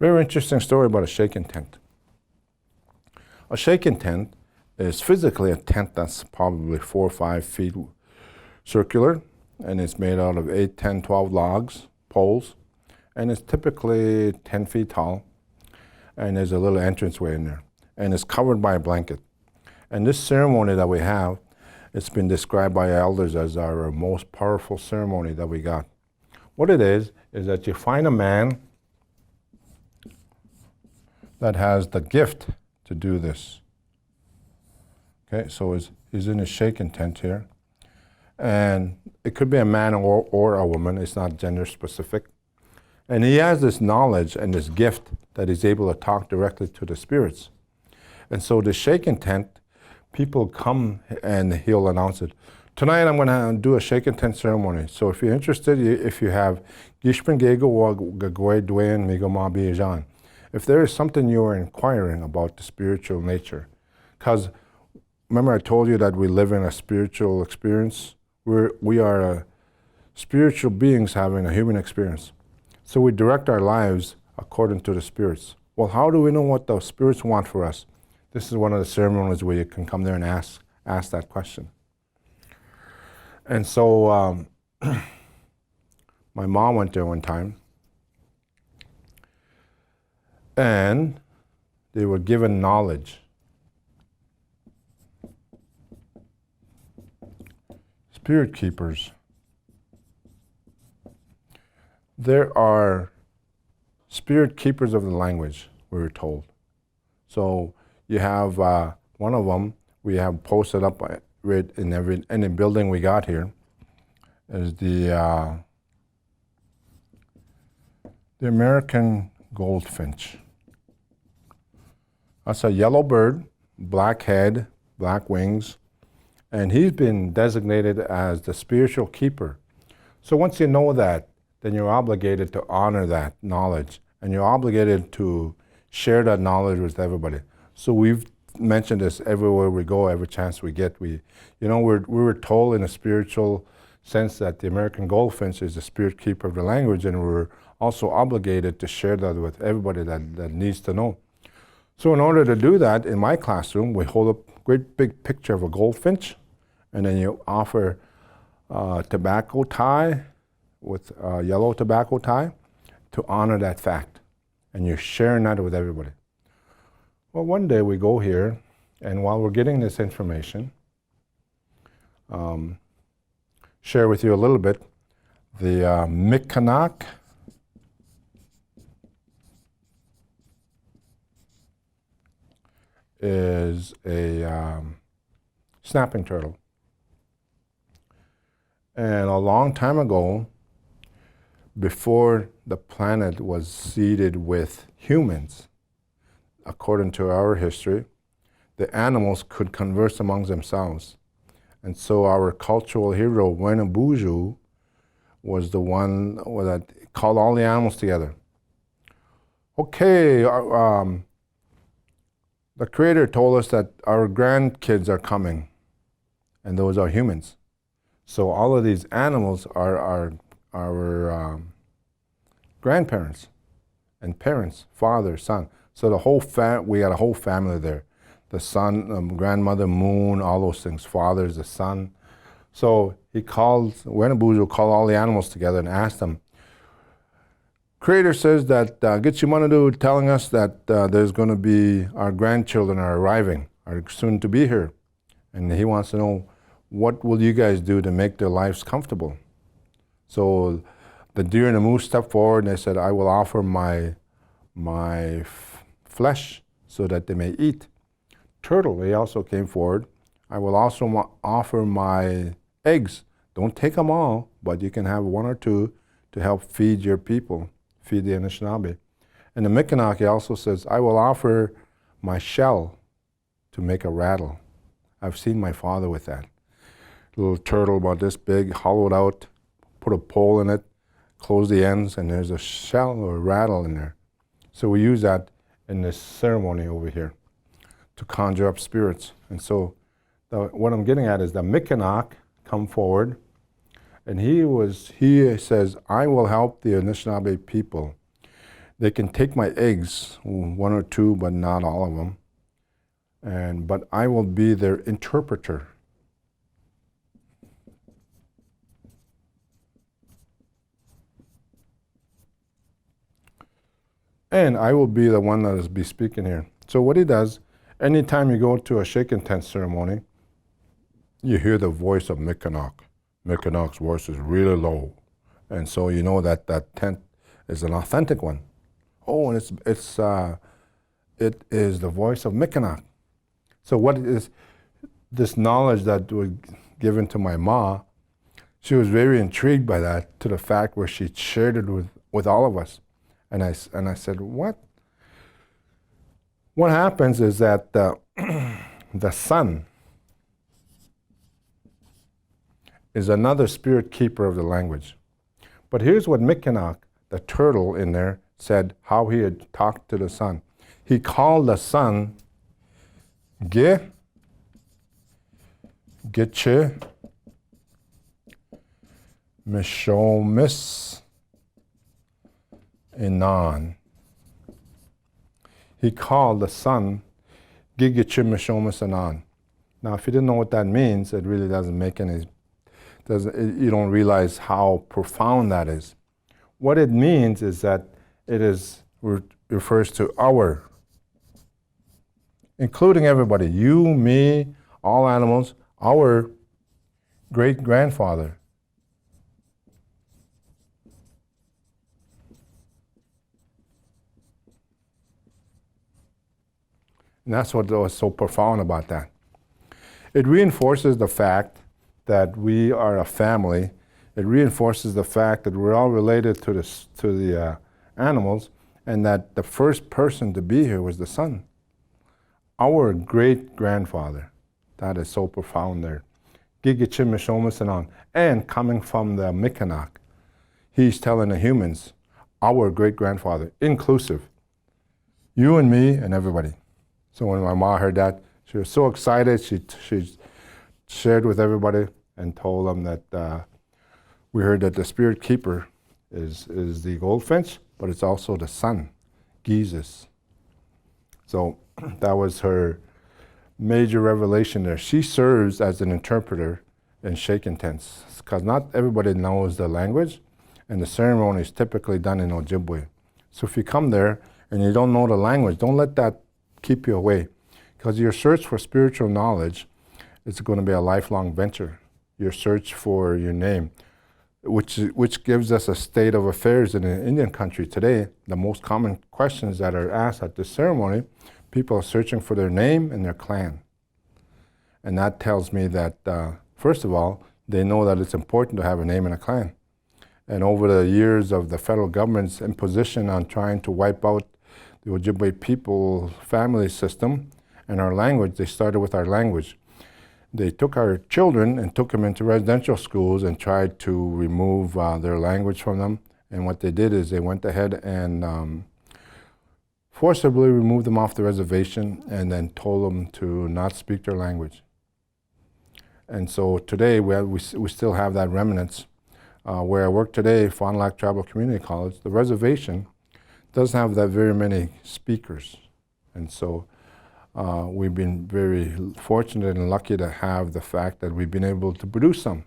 Very interesting story about a shaken tent. A shaken tent is physically a tent that's probably 4 or 5 feet circular, and it's made out of 8, 10, 12 logs, poles, and it's typically 10 feet tall, and there's a little entranceway in there, and it's covered by a blanket. And this ceremony that we have, it's been described by elders as our most powerful ceremony that we got. What it is that you find a man that has the gift to do this. Okay, so he's in a shaken tent here. And it could be a man or a woman, it's not gender specific. And he has this knowledge and this gift that he's able to talk directly to the spirits. And so the shaken tent, people come and he'll announce it. Tonight I'm going to do a shaken tent ceremony. So if you're interested, if you have Gishpin Gego Gagwe Dwayne Migomabi Jean, if there is something you are inquiring about the spiritual nature, because remember I told you that we live in a spiritual experience? We are spiritual beings having a human experience. So we direct our lives according to the spirits. Well, how do we know what the spirits want for us? This is one of the ceremonies where you can come there and ask that question. And so my mom went there one time, and they were given knowledge. Spirit keepers. There are spirit keepers of the language, we were told. So you have one of them we have posted up right in any building we got here is the American Goldfinch. That's a yellow bird, black head, black wings, and he's been designated as the spiritual keeper. So once you know that, then you're obligated to honor that knowledge, and you're obligated to share that knowledge with everybody. So we've mentioned this everywhere we go, every chance we get. We were told in a spiritual sense that the American Goldfinch is the spirit keeper of the language, and we're also obligated to share that with everybody that needs to know. So in order to do that, in my classroom, we hold up a great big picture of a goldfinch, and then you offer tobacco tie with yellow tobacco tie to honor that fact. And you're sharing that with everybody. Well, one day we go here, and while we're getting this information, share with you a little bit, the Mikanak is a snapping turtle. And a long time ago, before the planet was seeded with humans, according to our history, the animals could converse amongst themselves. And so our cultural hero, Wenabuju, was the one that called all the animals together. Okay, the Creator told us that our grandkids are coming, and those are humans. So all of these animals are our grandparents and parents, father, son. So the whole we got a whole family there. The son, grandmother, moon, all those things. Father's the son. So he called, Wenabuju called all the animals together and asked them, Creator says that Gitchimanadu telling us that there's going to be our grandchildren are arriving, are soon to be here. And he wants to know, what will you guys do to make their lives comfortable? So the deer and the moose stepped forward and they said, I will offer my flesh so that they may eat. Turtle, they also came forward. I will also offer my eggs. Don't take them all, but you can have 1 or 2 to help feed your people, feed the Anishinaabe. And the Mikanaki also says, I will offer my shell to make a rattle. I've seen my father with that. Little turtle about this big, hollowed out, put a pole in it, close the ends, and there's a shell or a rattle in there. So we use that in this ceremony over here to conjure up spirits. And so what I'm getting at is the Mikanak come forward, and he says, I will help the Anishinaabe people. They can take my eggs, one or two, but not all of them. But I will be their interpreter. And I will be the one that is be speaking here. So what he does, anytime you go to a shaken tent ceremony, you hear the voice of Mikanok. Mikanok's voice is really low. And so you know that that tent is an authentic one. Oh, and it is the voice of Mikanok. So what is this knowledge that was given to my ma? She was very intrigued by that, to the fact where she shared it with all of us. And I said, what? What happens is that the sun is another spirit keeper of the language. But here's what Mikanok, the turtle in there, said, how he had talked to the sun. He called the sun Getche Mishomis Inan. He called the sun Gigichi Mishomis Inan. Now, if you didn't know what that means, it really doesn't make any, you don't realize how profound that is. What it means is that it refers to our, including everybody, you, me, all animals, our great-grandfather. And that's what was so profound about that. It reinforces the fact that we are a family. It reinforces the fact that we're all related to the animals, and that the first person to be here was the sun. Our great-grandfather. That is so profound there. Gigichim Mishomasanan. And coming from the Mikanok, he's telling the humans, our great-grandfather, inclusive. You and me and everybody. So when my mom heard that, she was so excited. She shared with everybody and told them that we heard that the spirit keeper is the goldfinch, but it's also the sun, Jesus. So that was her major revelation there. She serves as an interpreter in shaken tents, because not everybody knows the language, and the ceremony is typically done in Ojibwe. So if you come there and you don't know the language, don't let that keep you away, because your search for spiritual knowledge is going to be a lifelong venture. Your search for your name, which gives us a state of affairs in the Indian country today. The most common questions that are asked at this ceremony, people are searching for their name and their clan. And that tells me that, first of all, they know that it's important to have a name and a clan. And over the years of the federal government's imposition on trying to wipe out the Ojibwe people family system and our language, they started with our language. They took our children and took them into residential schools and tried to remove their language from them. And what they did is they went ahead and forcibly removed them off the reservation and then told them to not speak their language. And so today we still have that remnants. Where I work today, Fond du Lac Tribal Community College, the reservation doesn't have that very many speakers. And so we've been very fortunate and lucky to have the fact that we've been able to produce some.